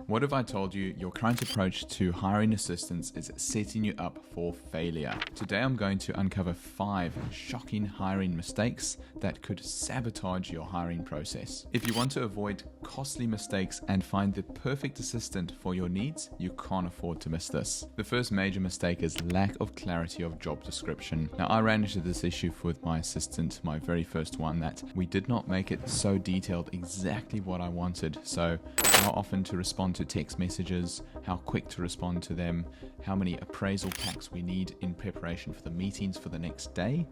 What if I told you your current approach to hiring assistants is setting you up for failure? Today I'm going to uncover 5 shocking hiring mistakes that could sabotage your hiring process. If you want to avoid costly mistakes and find the perfect assistant for your needs, you can't afford to miss this. The first major mistake is lack of clarity of job description. Now, I ran into this issue with my assistant, my very first one, that we did not make it so detailed exactly what I wanted. So how often to respond to text messages, how quick to respond to them, how many appraisal packs we need in preparation for the meetings for the next day,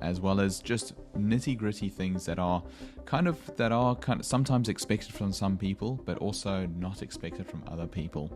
as well as just nitty-gritty things that are kind of sometimes expected from some people, but also not expected from other people.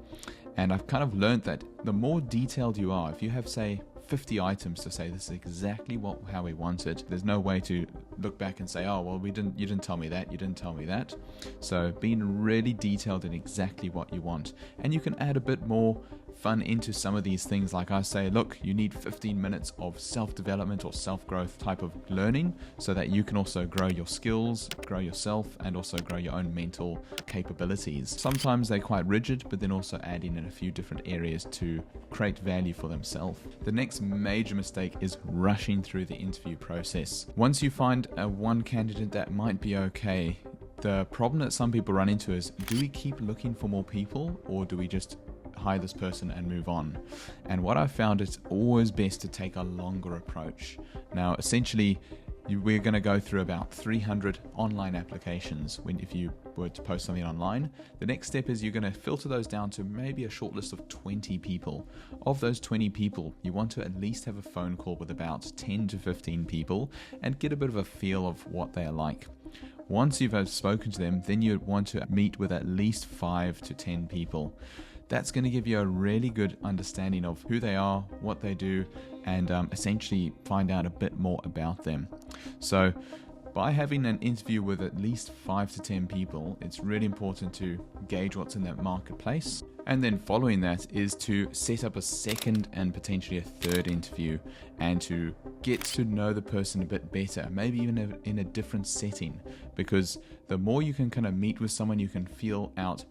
And I've kind of learned that the more detailed you are, if you have, say, 50 items to say this is exactly how we want it, there's no way to look back and say, oh well, you didn't tell me that. So being really detailed in exactly what you want, and you can add a bit more fun into some of these things. Like I say, look, you need 15 minutes of self-development or self-growth type of learning so that you can also grow your skills, grow yourself, and also grow your own mental capabilities. Sometimes they're quite rigid, but then also adding in a few different areas to create value for themselves. The next major mistake is rushing through the interview process. Once you find one candidate that might be okay, the problem that some people run into is, do we keep looking for more people, or do we just hire this person and move on? And what I've found is always best to take a longer approach. Now, essentially, we're going to go through about 300 online applications. If you were to post something online, the next step is you're going to filter those down to maybe a short list of 20 people. Of those 20 people, you want to at least have a phone call with about 10 to 15 people and get a bit of a feel of what they are like. Once you've spoken to them, then you want to meet with at least 5 to 10 people. That's going to give you a really good understanding of who they are, what they do, and essentially find out a bit more about them. So by having an interview with at least 5 to 10 people, it's really important to gauge what's in that marketplace. And then following that is to set up a second and potentially a third interview, and to get to know the person a bit better, maybe even in a different setting, because the more you can kind of meet with someone, you can feel out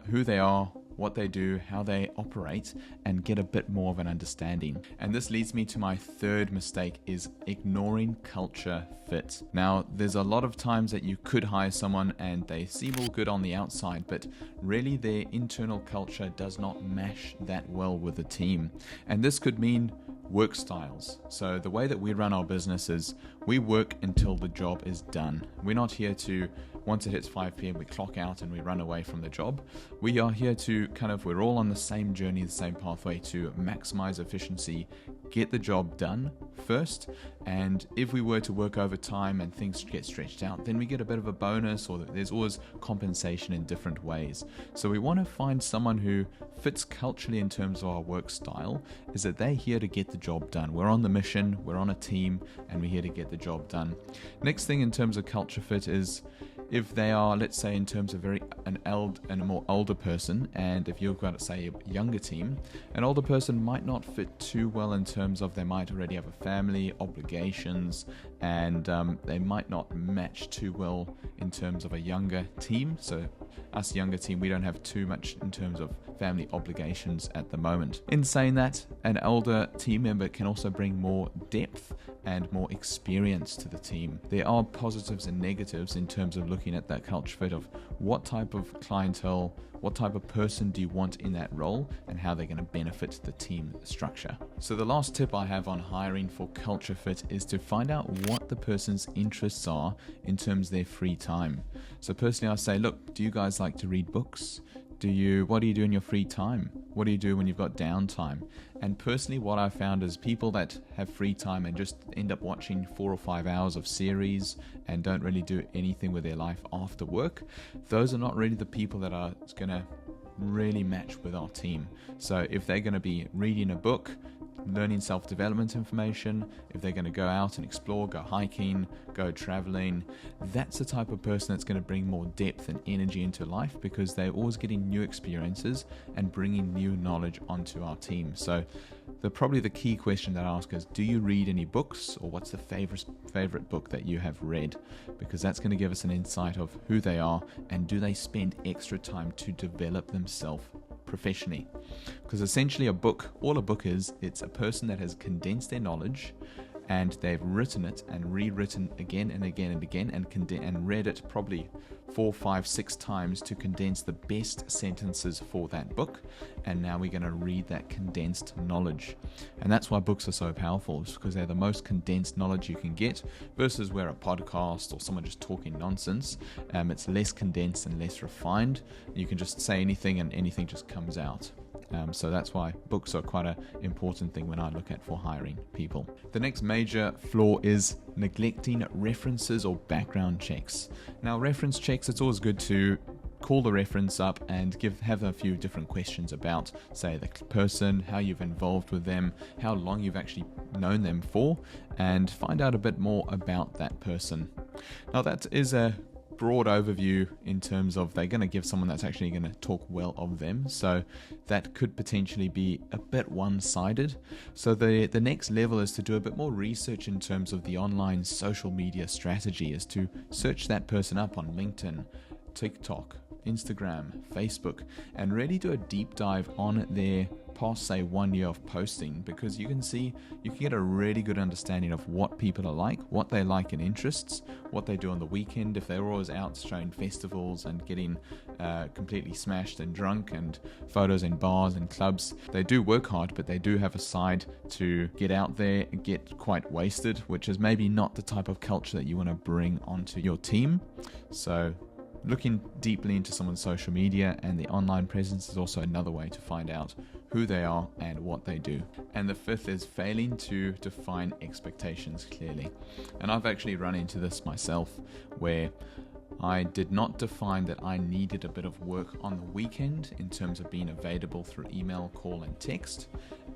who they are, what they do, how they operate, and get a bit more of an understanding. And this leads me to my third mistake, is ignoring culture fit. Now, there's a lot of times that you could hire someone and they seem all good on the outside, but really their internal culture does not mesh that well with the team. And this could mean work styles. So the way that we run our business is we work until the job is done. We're not here to, once it hits 5 p.m, we clock out and we run away from the job. We are here to we're all on the same journey, the same pathway to maximize efficiency, get the job done first. And if we were to work overtime and things get stretched out, then we get a bit of a bonus, or there's always compensation in different ways. So we want to find someone who fits culturally in terms of our work style, is that they're here to get the job done. We're on the mission, we're on a team, and we're here to get the job done. Next thing in terms of culture fit is, if they are, let's say, in terms of a more older person, and if you've got, say, a younger team, an older person might not fit too well in terms of they might already have a family, obligations, and they might not match too well in terms of a younger team. So us younger team, we don't have too much in terms of family obligations at the moment. In saying that, an older team member can also bring more depth and more experience to the team. There are positives and negatives in terms of looking at that culture fit of what type of clientele, what type of person do you want in that role, and how they're going to benefit the team structure. So the last tip I have on hiring for culture fit is to find out what the person's interests are in terms of their free time. So personally, I say, look, do you guys like to read books? What do you do in your free time? What do you do when you've got downtime? And personally, what I found is people that have free time and just end up watching 4 or 5 hours of series and don't really do anything with their life after work, those are not really the people that are going to really match with our team. So if they're going to be reading a book, learning self-development information, if they're going to go out and explore, go hiking, go traveling, that's the type of person that's going to bring more depth and energy into life, because they're always getting new experiences and bringing new knowledge onto our team. So probably the key question that I ask is, do you read any books, or what's the favorite book that you have read? Because that's going to give us an insight of who they are, and do they spend extra time to develop themselves professionally. Because essentially all a book is, it's a person that has condensed their knowledge, and they've written it and rewritten again and again and again, and read it probably 4, 5, 6 times to condense the best sentences for that book. And now we're going to read that condensed knowledge. And that's why books are so powerful, is because they're the most condensed knowledge you can get, versus where a podcast or someone just talking nonsense, it's less condensed and less refined. You can just say anything and anything just comes out. So that's why books are quite an important thing when I look at for hiring people. The next major flaw is neglecting references or background checks. Now, reference checks, it's always good to call the reference up and have a few different questions about, say, the person, how you've involved with them, how long you've actually known them for, and find out a bit more about that person. Now, that is a broad overview in terms of they're going to give someone that's actually going to talk well of them, so that could potentially be a bit one-sided. So the next level is to do a bit more research in terms of the online social media strategy, is to search that person up on LinkedIn, TikTok, Instagram, Facebook, and really do a deep dive on their past, say, 1 year of posting, because you can get a really good understanding of what people are like, what they like in interests, what they do on the weekend, if they're always out showing festivals and getting completely smashed and drunk, and photos in bars and clubs. They do work hard, but they do have a side to get out there and get quite wasted, which is maybe not the type of culture that you want to bring onto your team. So looking deeply into someone's social media and the online presence is also another way to find out who they are and what they do. And the fifth is failing to define expectations clearly. And I've actually run into this myself, where I did not define that I needed a bit of work on the weekend in terms of being available through email, call, and text.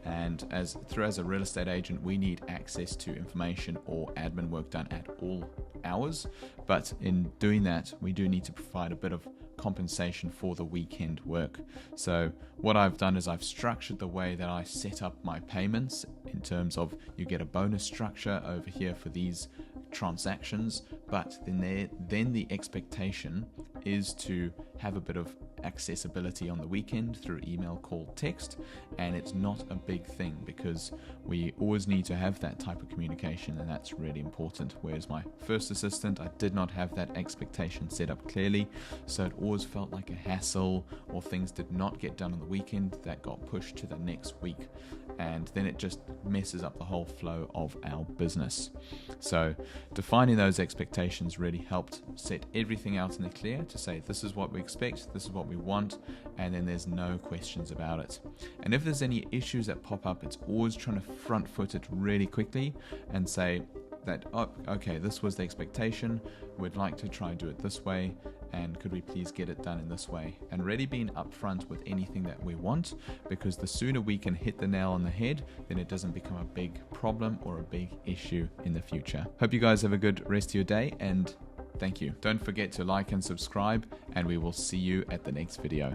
And as a real estate agent, we need access to information or admin work done at all hours. But in doing that, we do need to provide a bit of compensation for the weekend work. So what I've done is I've structured the way that I set up my payments in terms of, you get a bonus structure over here for these transactions, but then the expectation is to have a bit of accessibility on the weekend through email, call, text, and it's not a big thing because we always need to have that type of communication, and that's really important. Whereas my first assistant, I did not have that expectation set up clearly, so it always felt like a hassle, or things did not get done on the weekend that got pushed to the next week, and then it just messes up the whole flow of our business. So defining those expectations really helped set everything out in the clear to say, this is what we expect, this is what we want, and then there's no questions about it. And if there's any issues that pop up, it's always trying to front foot it really quickly and say that, oh, okay, this was the expectation, we'd like to try and do it this way, and could we please get it done in this way? And really being upfront with anything that we want, because the sooner we can hit the nail on the head, then it doesn't become a big problem or a big issue in the future. Hope you guys have a good rest of your day, and thank you. Don't forget to like and subscribe, and we will see you at the next video.